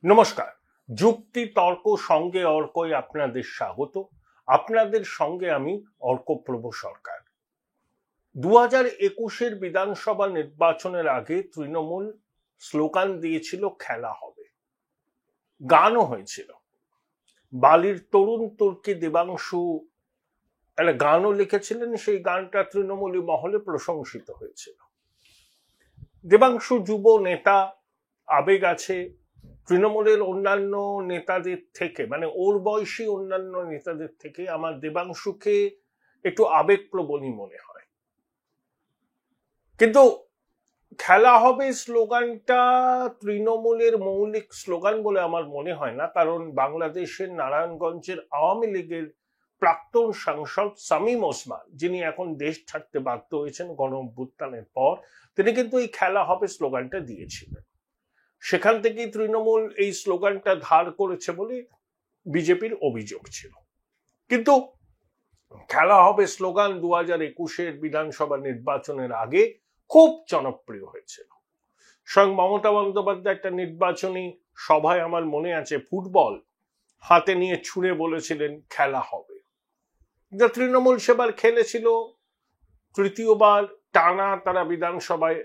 নমস্কার। যুক্তি তর্ক সঙ্গে অর্কই আপনাদের স্বাগত। আপনাদের সঙ্গে আমি অর্কপ্রভ সরকার। 2021-এর বিধানসভা নির্বাচনের আগে তৃণমূল স্লোগান দিয়েছিল খেলা হবে, গানও হয়েছিল। বালির তরুণ তুর্কি দেবাংশু একটা গানও লিখেছিলেন, সেই গানটা তৃণমূলী মহলে প্রশংসিত হয়েছিল। দেবাংশু যুব নেতা, আবেগ আছে। তৃণমূলের অন্যান্য নেতাদের থেকে, মানে ওর বয়সী অন্যান্য নেতাদের থেকে আমার দেবাংশুকে একটু আবেগপ্রবণই মনে হয়। কিন্তু খেলা হবে স্লোগানটা তৃণমূলের মৌলিক স্লোগান বলে আমার মনে হয় না, কারণ বাংলাদেশের নারায়ণগঞ্জের আওয়ামী লীগের প্রাক্তন সাংসদ শামীম ওসমান, যিনি এখন দেশ ছাড়তে বাধ্য হয়েছেন গণঅভ্যুত্থানের পর, তিনি কিন্তু এই খেলা হবে স্লোগানটা দিয়েছিলেন। সেখান থেকেই তৃণমূল এই স্লোগানটা ধার করেছে বলে বিজেপির অভিযোগ ছিল। কিন্তু খেলা হবে স্লোগান 2021-এর বিধানসভা নির্বাচনের আগে খুব জনপ্রিয় হয়েছিল। স্বয়ং মমতা বন্দ্যোপাধ্যায় একটা নির্বাচনী সভায়, আমার মনে আছে, ফুটবল হাতে নিয়ে ছুঁড়ে বলেছিলেন খেলা হবে। তৃণমূল সেবার খেলেছিল, তৃতীয়বার টানা তারা বিধানসভায়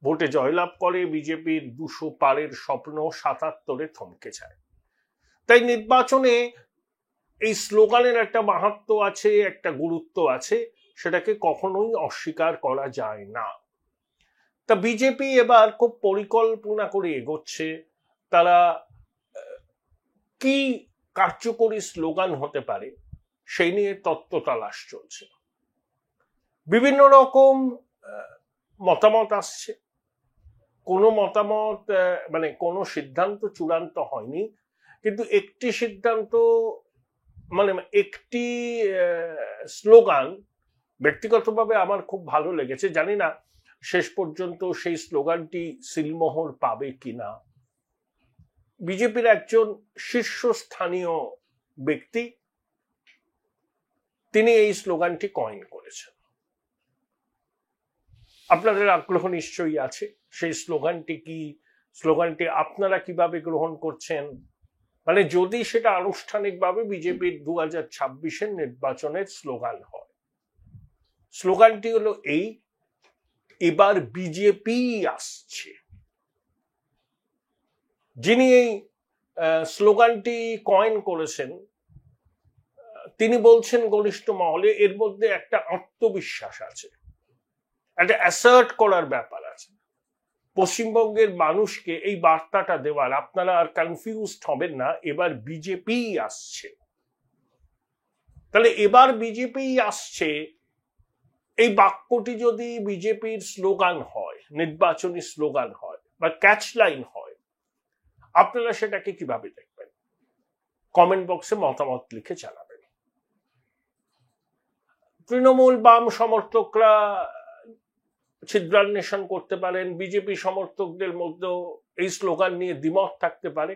ভোটে জয়লাভ করে। বিজেপির 200 পারের স্বপ্ন 77-এ থমকে যায়। তাই নির্বাচনে এই স্লোগানের একটা মাহাত্ম্য আছে, একটা গুরুত্ব আছে, সেটাকে কখনোই অস্বীকার করা যায় না। তা বিজেপি এবার খুব পরিকল্পনা করে এগোচ্ছে। তারা কি কার্যকরী স্লোগান হতে পারে সেই নিয়ে তত্ত্ব তালাশ চলছে। বিভিন্ন রকম মতামত আসছে। কোনো মতামত, মানে কোনো সিদ্ধান্ত চূড়ান্ত হয়নি, কিন্তু একটি সিদ্ধান্ত, মানে একটি স্লোগান ব্যক্তিগতভাবে আমার খুব ভালো লেগেছে। জানি না শেষ পর্যন্ত সেই স্লোগানটি সিলমোহর পাবে কিনা। বিজেপির একজন শীর্ষস্থানীয় ব্যক্তি, তিনি এই স্লোগানটি কয়েন করেছেন। আপনাদের আগ্রহ নিশ্চয়ই আছে সেই স্লোগানটি কি, স্লোগানটি আপনারা কিভাবে গ্রহণ করছেন। মানে যদি সেটা আনুষ্ঠানিকভাবে বিজেপির 2026-এর নির্বাচনের স্লোগান হয়। স্লোগানটি হলো এই, এবার বিজেপি আসছে। যিনি এই স্লোগানটি কয়েন করেছেন তিনি বলছেন ঘনিষ্ঠ মহলে এর মধ্যে একটা আত্মবিশ্বাস আছে, একটা অ্যাসার্ট করার ব্যাপার আছে। পশ্চিমবঙ্গের মানুষকে এই বার্তাটা দেওয়ার, আপনারা আর কনফিউজড হবেন না, এবার বিজেপি আসছে। তাহলে এবার বিজেপি আসছে, এই বাক্যটি যদি বিজেপির স্লোগান হয়, নির্বাচনী স্লোগান হয় বা ক্যাচ লাইন হয়, আপনারা সেটাকে কিভাবে দেখবেন? কমেন্ট বক্সে মতামত লিখে জানাবেন। তৃণমূল বাম সমর্থকরা ছিদ্রান্বেষণ করতে পারেন, বিজেপি সমর্থকদের মধ্যেও এই স্লোগান নিয়ে দ্বিমত থাকতে পারে,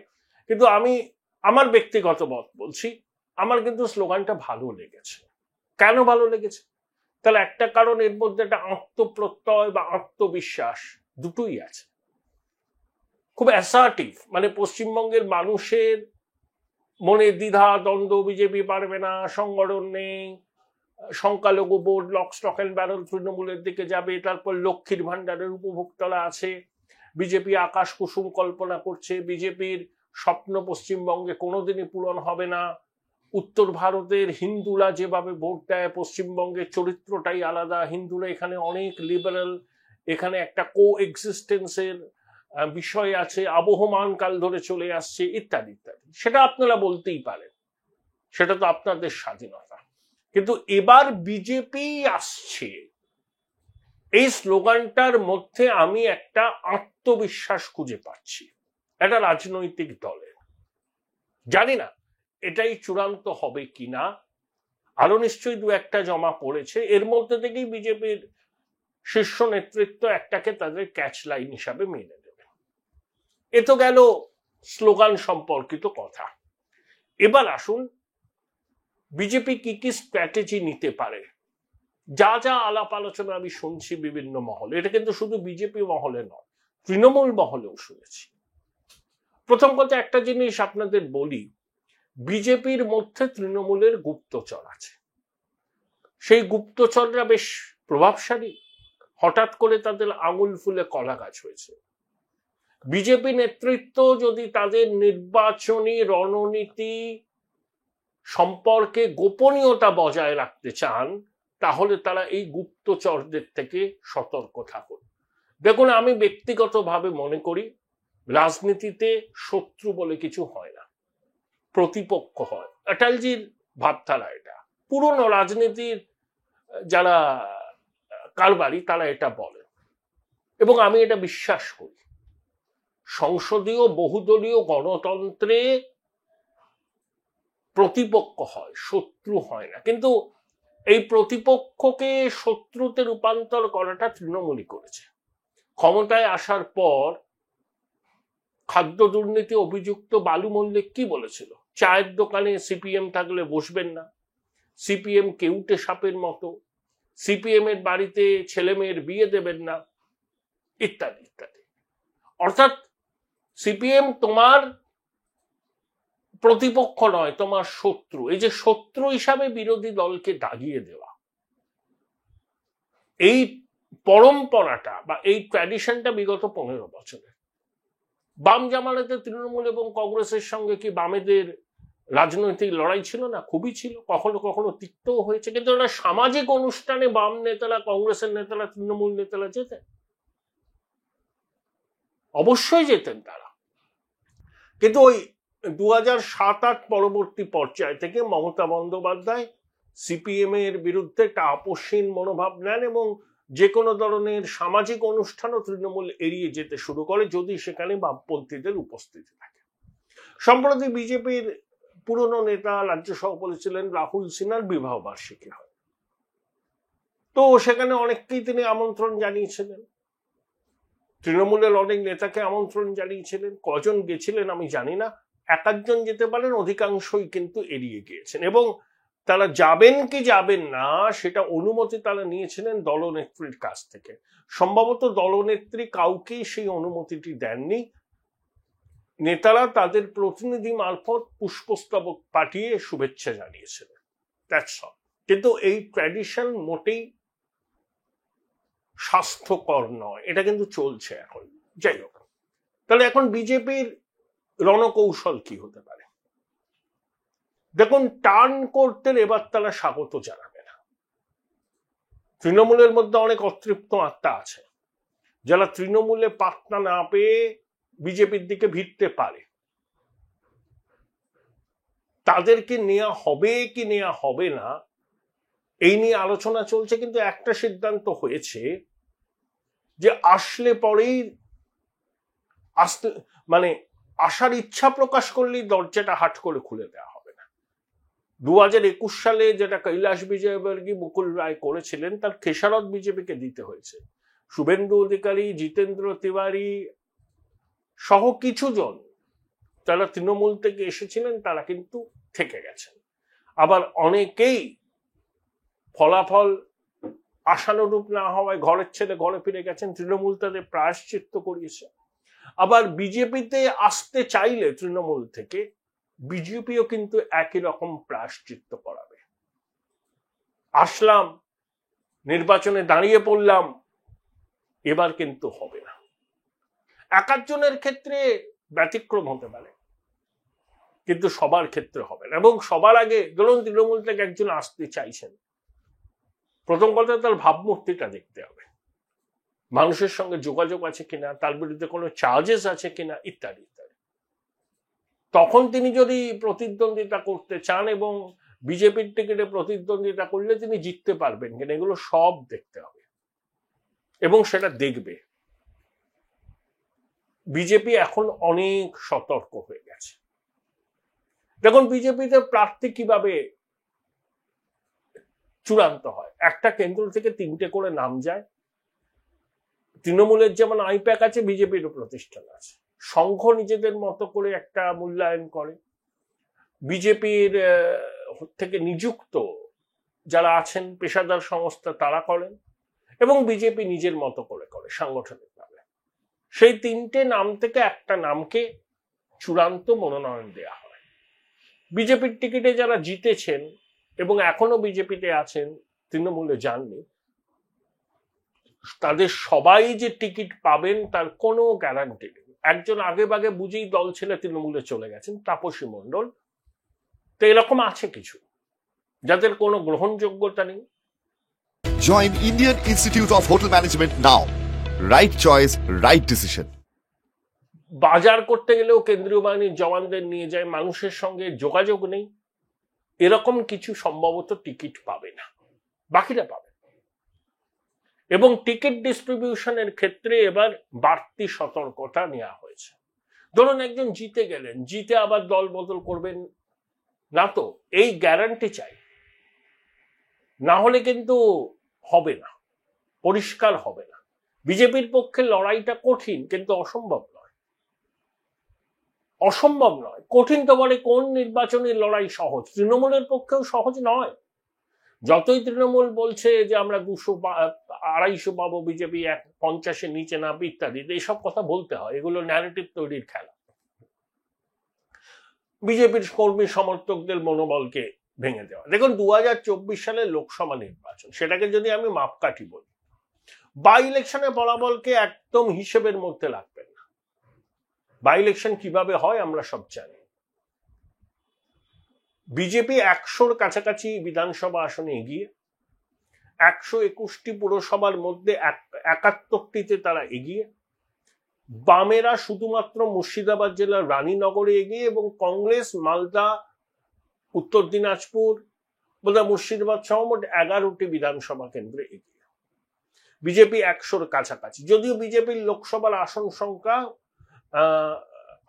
কিন্তু আমি আমার ব্যক্তিগত মত বলছি, আমার কিন্তু স্লোগানটা ভালো লেগেছে। কেন ভালো লেগেছে? তাহলে একটা কারণ, এর মধ্যে একটা আত্মপ্রত্যয় বা আত্মবিশ্বাস দুটোই আছে, খুব অ্যাসার্টিভ। মানে পশ্চিমবঙ্গের মানুষের মনে দ্বিধা দ্বন্দ্ব, বিজেপি পারবে না, সংগঠন নেই, সংখ্যালঘু vote lock stock and barrel তৃণমূলের দিকে যাবে, তারপর লক্ষ্মীর ভান্ডারের উপভোক্তারা আছে, বিজেপি আকাশ কুসুম কল্পনা করছে, বিজেপির স্বপ্ন পশ্চিমবঙ্গে কোনোদিনই পূরণ হবে না, উত্তর ভারতের হিন্দুরা যেভাবে ভোট দেয় পশ্চিমবঙ্গের চরিত্রটাই আলাদা, হিন্দুরা এখানে অনেক লিবারেল, এখানে একটা কো এক্সিস্টেন্সের বিষয় আছে, আবহমান কাল ধরে চলে আসছে, ইত্যাদি ইত্যাদি। সেটা আপনারা বলতেই পারেন, সেটা তো আপনাদের স্বাধীনতা। কিন্তু এবার বিজেপি আসছে, এই স্লোগানটার মধ্যে আমি একটা আত্মবিশ্বাস খুঁজে পাচ্ছি একটা রাজনৈতিক দলের। জানি না এটাই চূড়ান্ত হবে কিনা, আরো নিশ্চয়ই দু একটা জমা পড়েছে, এর মধ্যে থেকেই বিজেপির শীর্ষ নেতৃত্ব একটাকে তাদের ক্যাচ লাইন হিসাবে মেনে নেবে। এ তো গেল স্লোগান সম্পর্কিত কথা। এবার আসুন বিজেপি কি কি স্ট্র্যাটেজি নিতে পারে। যা যা আলাপ আলোচনা আমি শুনছি বিভিন্ন মহলে, এটা কিন্তু শুধু বিজেপি মহলে নয়, তৃণমূল মহলেও শুনেছি। প্রথম কথা একটা জিনিস আপনাদের বলি, বিজেপির মধ্যে তৃণমূলের গুপ্তচর আছে। সেই গুপ্তচররা বেশ প্রভাবশালী, হঠাৎ করে তাদের আঙুল ফুলে কলা গাছ হয়েছে। বিজেপি নেতৃত্ব যদি তাদের নির্বাচনী রণনীতি সম্পর্কে গোপনীয়তা বজায় রাখতে চান, তাহলে তারা এই গুপ্তচরদের থেকে সতর্ক থাকুন। দেখুন, আমি ব্যক্তিগতভাবে মনে করি রাজনীতিতে শত্রু বলে কিছু হয় না, প্রতিপক্ষ হয়। অটলজির ভাবধারা এটা, পুরনো রাজনীতির যারা কারবারি তারা এটা বলে, এবং আমি এটা বিশ্বাস করি। সংসদীয় বহুদলীয় গণতন্ত্রে প্রতিপক্ষ হয়, শত্রু হয় না। কিন্তু এই প্রতিপক্ষকে শত্রুতে রূপান্তর করাটা তৃণমূলই করেছে। ক্ষমতায় আসার পর খাদ্য দুর্নীতি অভিযুক্ত বালু মল্লিক কি বলেছিল? চায়ের দোকানে সিপিএম থাকলে বসবেন না, সিপিএম কেউটে সাপের মতো, সিপিএম এর বাড়িতে ছেলে মেয়ের বিয়ে দেবেন না, ইত্যাদি ইত্যাদি। অর্থাৎ সিপিএম তোমার প্রতিপক্ষ নয়, তোমার শত্রু। এই যে শত্রু হিসাবে বিরোধী দলকে দাগিয়ে দেওয়া, এই পরম্পরাটা বা এই ট্র্যাডিশনটা বিগত 15 বছরের। বাম জামানাতে তৃণমূল এবং কংগ্রেসের সঙ্গে কি বামেদের রাজনৈতিক লড়াই ছিল না? খুবই ছিল, কখনো কখনো তিক্তও হয়েছে। কিন্তু ওরা সামাজিক অনুষ্ঠানে বাম নেতারা, কংগ্রেসের নেতারা, তৃণমূল নেতারা যেতেন, অবশ্যই যেতেন তারা। কিন্তু ওই 2007-08 পরবর্তী পর্যায় থেকে মমতা বন্দ্যোপাধ্যায় সিপিএম এর বিরুদ্ধে একটা আপোষহীন মনোভাব নেন এবং যে কোনো ধরনের সামাজিক অনুষ্ঠানও তৃণমূল এড়িয়ে যেতে শুরু করে, যদি সেখানে বামপন্থীদের উপস্থিতি থাকে। সম্প্রতি বিজেপির পুরনো নেতা, রাজ্য সভাপতি ছিলেন রাহুল সিনহার বিবাহ বার্ষিকী হয়, তো সেখানে অনেককেই তিনি আমন্ত্রণ জানিয়েছিলেন। তৃণমূলের অনেক নেতাকে আমন্ত্রণ জানিয়েছিলেন। কজন গেছিলেন আমি জানি না, একজন যেতে পারেন, অধিকাংশই কিন্তু এড়িয়ে গিয়েছেন। এবং তারা যাবেন কি যাবেন না সেটা অনুমতি তারা নিয়েছিলেন দলনেত্রীর কাছ থেকে। সম্ভবত দলনেত্রী কাউকেই সেই অনুমতিটি দেননি। নেতারা তাদের প্রতিনিধি মারফত পুষ্পস্তবক পাঠিয়ে শুভেচ্ছা জানিয়েছিলেন, দ্যাটস অল। কিন্তু এই ট্র্যাডিশন মোটেই স্বাস্থ্যকর নয়, এটা কিন্তু চলছে এখন। যাই হোক, তাহলে এখন বিজেপির রণকৌশল কি হতে পারে? দেখুন, টার্ন করতে এবার তারা স্বাগত জানাবে না। তৃণমূলের মধ্যে অনেক অতৃপ্ত আত্মা আছে যারা তৃণমূলে পাত্তা না পেয়ে বিজেপির দিকে ভিড়তে পারে। তাদেরকে নেওয়া হবে কি নেওয়া হবে না এই নিয়ে আলোচনা চলছে, কিন্তু একটা সিদ্ধান্ত হয়েছে যে আসলে পরেই আসতে, মানে আসার ইচ্ছা প্রকাশ করলেই দরজাটা হাট করে খুলে দেওয়া হবে না। 2021 সালে যেটা কৈলাস বিজয়বর্গী, মুকুল রায় করেছিলেন, তার খেসারত বিজেপিকে দিতে হয়েছে। শুভেন্দু অধিকারী, জিতেন্দ্র তিওয়ারি সহ কিছু জন যারা তৃণমূল থেকে এসেছিলেন তারা কিন্তু থেকে গেছেন। আবার অনেকেই ফলাফল আশানুরূপ না হওয়ায় ঘরের ছেলে ঘরে ফিরে গেছেন, তৃণমূল তাদের প্রায়শ্চিত্ত করিয়েছে। আবার বিজেপিতে আসতে চাইলে তৃণমূল থেকে বিজেপিও কিন্তু একই রকম প্রায়শ্চিত্ত করাবে। আসলাম, নির্বাচনে দাঁড়িয়ে পড়লাম, এবার কিন্তু হবে না। এক একজনের ক্ষেত্রে ব্যতিক্রম হতে পারে, কিন্তু সবার ক্ষেত্রে হবে না। এবং সবার আগে ধরুন তৃণমূল থেকে একজন আসতে চাইছেন, প্রথম কথা তার ভাবমূর্তিটা দেখতে হবে, মানুষের সঙ্গে যোগাযোগ আছে কিনা, তার বিরুদ্ধে কোনো চার্জেস আছে কিনা, ইত্যাদি ইত্যাদি। তখন তিনি যদি প্রতিদ্বন্দ্বিতা করতে চান এবং বিজেপির টিকিটে প্রতিদ্বন্দ্বিতা করলে তিনি জিততে পারবেন কিনা, এগুলো সব দেখতে হবে এবং সেটা দেখবে। বিজেপি এখন অনেক সতর্ক হয়ে গেছে। দেখুন, বিজেপিতে প্রার্থী কিভাবে চূড়ান্ত হয়, একটা কেন্দ্র থেকে 3টে করে নাম যায়। তৃণমূলের যেমন আইপ্যাক আছে, বিজেপির প্রতিষ্ঠান আছে। সংঘ নিজেদের মতো করে একটা মূল্যায়ন করে, বিজেপির থেকে নিযুক্ত যারা আছেন পেশাদার সংস্থা তারা করেন, এবং বিজেপি নিজের মতো করে করে সাংগঠনিকভাবে। সেই 3টে নাম থেকে একটা নামকে চূড়ান্ত মনোনয়ন দেয়া হয়। বিজেপির টিকিটে যারা জিতেছেন এবং এখনো বিজেপিতে আছেন, তৃণমূলে যাননি, তাদের সবাই যে টিকিট পাবেন তার কোনো গ্যারান্টি নেই। একজন আগে বাগে বুঝেই দল ছেড়ে তৃণমূলে চলে গেছেন, তাপসী মণ্ডল। তো এরকম আছে কিছু যাদের কোনো গ্রহণযোগ্যতা নেই। Join Indian Institute of Hotel Management now. Right choice, right decision. বাজার করতে গেলেও কেন্দ্রীয় বাহিনীর জওয়ানদের নিয়ে যায়, মানুষের সঙ্গে যোগাযোগ নেই, এরকম কিছু সম্ভবত টিকিট পাবে না, বাকিরা পাবে। এবং টিকিট ডিস্ট্রিবিউশনের ক্ষেত্রে এবার বাড়তি সতর্কতা নেওয়া হয়েছে। ধরুন একজন জিতে গেলেন, জিতে আবার দল বদল করবেন না, তো এই গ্যারান্টি চাই, না হলে কিন্তু হবে না, পরিষ্কার হবে না। বিজেপির পক্ষে লড়াইটা কঠিন, কিন্তু অসম্ভব নয়। অসম্ভব নয়, কঠিন তো বলে কোন নির্বাচনের লড়াই সহজ? তৃণমূলের পক্ষেও সহজ নয়। যতই তৃণমূল বলছে যে আমরা 200-250 পাবো, বিজেপি 50-এর নিচে নামবে ইত্যাদি, এইসব কথা বলতে হয়, এগুলো ন্যারেটিভ তৈরির খেলা। বিজেপির কর্মী সমর্থকদের মনোবলকে ভেঙে দেওয়া। দেখুন 2024 সালের লোকসভা নির্বাচন, সেটাকে যদি আমি মাপকাঠি বলি, বাই ইলেকশনে ফলাফলকে একদম হিসেবের মধ্যে রাখবেন না। বাই ইলেকশন কিভাবে হয় আমরা সব জানি। বিজেপি 100-র কাছাকাছি বিধানসভা আসনে এগিয়ে, 121টি পুরসভার মধ্যে 71টিতে তারা এগিয়ে। বামেরা শুধুমাত্র মুর্শিদাবাদ জেলার রানীনগরে এগিয়ে, এবং কংগ্রেস মালদা, উত্তর দিনাজপুর, বোধহয় মুর্শিদাবাদ সহ মোট 11টি বিধানসভা কেন্দ্রে এগিয়ে। বিজেপি 100-র কাছাকাছি, যদিও বিজেপির লোকসভার আসন সংখ্যা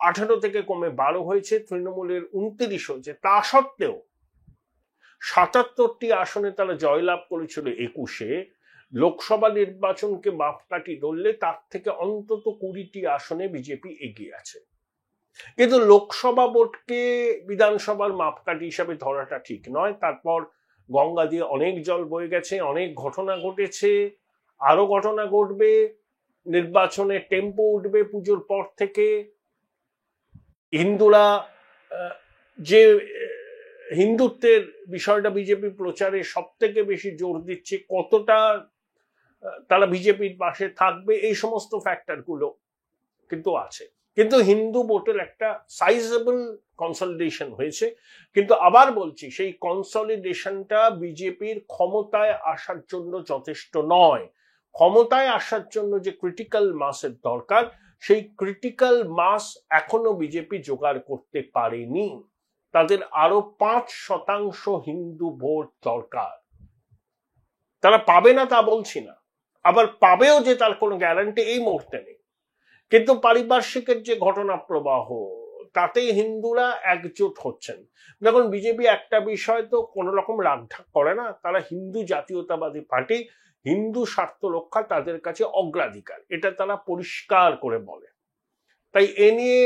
18 থেকে কমে 12 হয়েছে, তৃণমূলের 29 হয়েছে। তা সত্ত্বেও 77টি আসনে তারা জয়লাভ করেছিল 21-এ। লোকসভা নির্বাচনকে মাপকাঠি ধরলে তার থেকে অন্তত 20টি আসনে বিজেপি এগিয়ে আছে। কিন্তু লোকসভা ভোটকে বিধানসভার মাপকাঠি হিসাবে ধরাটা ঠিক নয়। তারপর গঙ্গা দিয়ে অনেক জল বয়ে গেছে, অনেক ঘটনা ঘটেছে, আরো ঘটনা ঘটবে, নির্বাচনে টেম্পো উঠবে পুজোর পর থেকে। হিন্দুরা যে হিন্দুত্বের বিষয়টা বিজেপি প্রচারে সব থেকে বেশি জোর দিচ্ছে, কতটা তারা বিজেপির পাশে থাকবে, এই সমস্ত ফ্যাক্টরগুলো কিন্তু আছে। কিন্তু হিন্দু ভোটের একটা সাইজেবল কনসলিডেশন হয়েছে। কিন্তু আবার বলছি, সেই কনসলিডেশনটা বিজেপির ক্ষমতায় আসার জন্য যথেষ্ট নয়। ক্ষমতায় আসার জন্য যে ক্রিটিক্যাল মাসের দরকার, সেই ক্রিটিক্যাল মাস এখনো বিজেপি জোগাড় করতে পারেনি। তাদের আরো 5% হিন্দু ভোট দরকার। তারা পাবে না তা বলছি না, আবার পাবেও যে তার কোনো গ্যারান্টি এই মুহূর্তে নেই। কিন্তু পারিপার্শ্বিকের যে ঘটনা প্রবাহ, তাতেই হিন্দুরা একজোট হচ্ছেন। দেখুন বিজেপি একটা বিষয় তো কোনো রকম রাগঢাক করে না, তারা হিন্দু জাতীয়তাবাদী পার্টি, হিন্দু স্বার্থ রক্ষা তাদের কাছে অগ্রাধিকার, এটা তারা পরিষ্কার করে বলে। তাই এ নিয়ে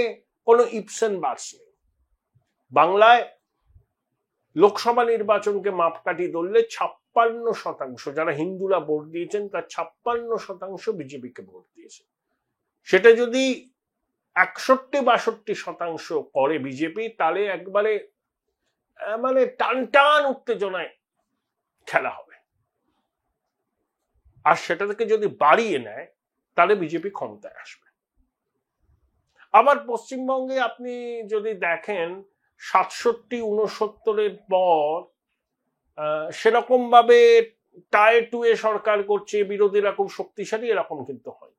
কোনো ইপস এন্ড বাটস নেই। বাংলায় লোকসভা নির্বাচনকে মাপকাঠি ধরলে 56% যারা হিন্দুরা ভোট দিয়েছেন, তার 56% বিজেপিকে ভোট দিয়েছে। সেটা যদি 61-62% করে বিজেপি, তাহলে একবারে মানে টান টান উত্তেজনায় খেলা হবে। আর সেটা থেকে যদি বাড়িয়ে নেয়, তাহলে বিজেপি ক্ষমতায় আসবে। আবার পশ্চিমবঙ্গে আপনি যদি দেখেন 67-69-এর পর সেরকম ভাবে টাই টু এ সরকার করছে, বিরোধীরা খুব শক্তিশালী, এরকম কিন্তু হয়।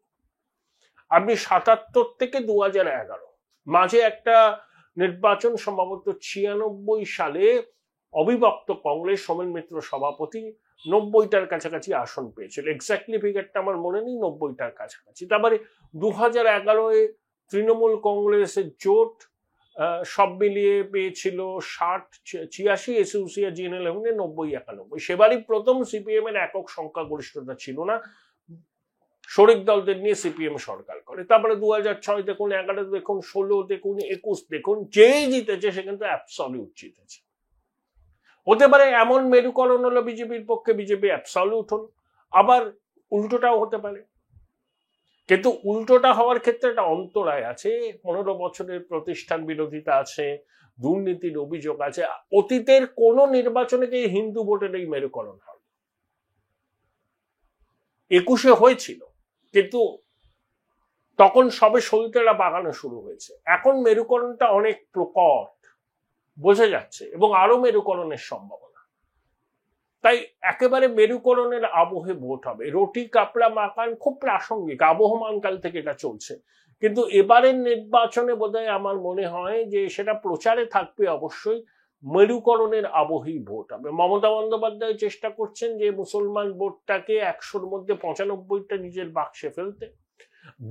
আপনি 77 থেকে 2011 মাঝে একটা নির্বাচন, সম্ভবত 96 সালে অবিভক্ত কংগ্রেস, সোমেন মিত্র সভাপতি, 90টার কাছাকাছি আসন পেয়েছিল। এক্স্যাক্টলি ফিগারটা আমার মনে নেই, 90টার কাছাকাছি। তারপরে 2011-এ তৃণমূল কংগ্রেসের জোট সব মিলিয়ে পেয়েছিল 60-86, এসইউসিয়া GN11-এ 90-91। সেবারই প্রথম সিপিএম এর একক সংখ্যাগরিষ্ঠতা ছিল না, শরিক দলদের নিয়ে সিপিএম সরকার করে। তারপরে 2006 দেখুন, 11 দেখুন, 16 দেখুন, 21 দেখুন, যেই জিতেছে সে কিন্তু অ্যাবসলিউট জিতেছে। হতে পারে এমন মেরুকরণ হলো বিজেপির পক্ষে, বিজেপি অ্যাবসলিউট হল, আবার উল্টোটাও হতে পারে। কিন্তু উল্টোটা হওয়ার ক্ষেত্রে একটা অন্তরায় আছে। 15 বছরের প্রতিষ্ঠান বিরোধিতা আছে, দুর্নীতির অভিযোগ আছে। অতীতের কোন নির্বাচনে কি হিন্দু ভোটের এই মেরুকরণ হয়? 21-এ হয়েছিল, কিন্তু তখন সবে সলতেরা বাগানো শুরু হয়েছে। এখন মেরুকরণটা অনেক প্রকট বোঝা যাচ্ছে এবং আরো মেরুকরণের সম্ভাবনা। তাই একেবারে মেরুকরণের আবহে ভোট হবে। রুটি কাপড়া মাকান খুব প্রাসঙ্গিক, আবহমান কাল থেকে এটা চলছে, কিন্তু এবারের নির্বাচনে বোধহয় আমার মনে হয় যে সেটা প্রচারে থাকবে অবশ্যই মেরুকরণের আবহেই ভোট হবে। মমতা বন্দ্যোপাধ্যায় চেষ্টা করছেন যে মুসলমান ভোটটাকে 100-র মধ্যে 95টা নিজের বাক্সে ফেলতে।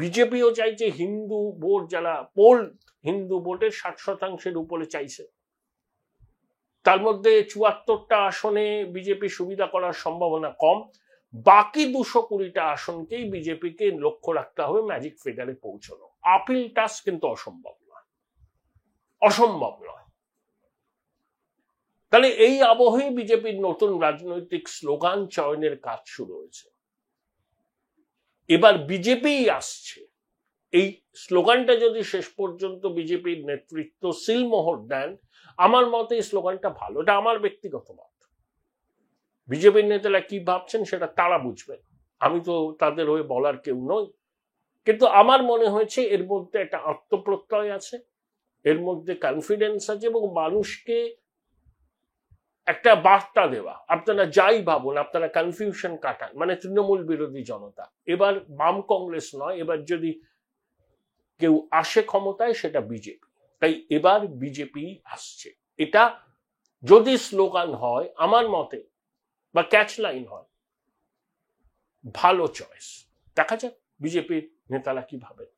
বিজেপিও চাইছে হিন্দু ভোট, যারা পোল হিন্দু ভোটের 60% উপরে চাইছে। তার মধ্যে 74টা আসনে বিজেপি সুবিধা করার সম্ভাবনা কম। বাকি 220টা আসনকেই বিজেপিকে লক্ষ্য রাখতে হবে ম্যাজিক ফিগারে পৌঁছানো। আপিল টাস্ক কিন্তু অসম্ভব নয়, অসম্ভব নয়। তাহলে এই আবহে বিজেপির নতুন রাজনৈতিক স্লোগান চয়নের কাজ শুরু হয়েছে। এবার বিজেপি আসছে। এই স্লোগানটা যদি শেষ পর্যন্ত বিজেপির নেতৃত্ব সিলমোহর দেন, আমার মতে এই স্লোগানটা ভালো। এটা আমার ব্যক্তিগত মত। বিজেপির নেতারা কি ভাবছেন সেটা তারা বুঝবেন, আমি তো তাদের হয়ে বলার কেউ নই। কিন্তু আমার মনে হয়েছে এর মধ্যে একটা আত্মপ্রত্যয় আছে, এর মধ্যে কনফিডেন্স আছে এবং মানুষকে একটা বার্তা দেওয়া, আপনারা যাই ভাবুন, আপনারা কনফিউশন কাটান। মানে তৃণমূল বিরোধী জনতা, এবার বাম কংগ্রেস নয়, এবার যদি কেউ আসে ক্ষমতায় সেটা বিজেপি। তাই এবার বিজেপি আসছে। এটা যদি স্লোগান হয় আমার মতে, বা ক্যাচ লাইন হয়, ভালো চয়েস। দেখা যাক বিজেপির নেতারা কি ভাবেন।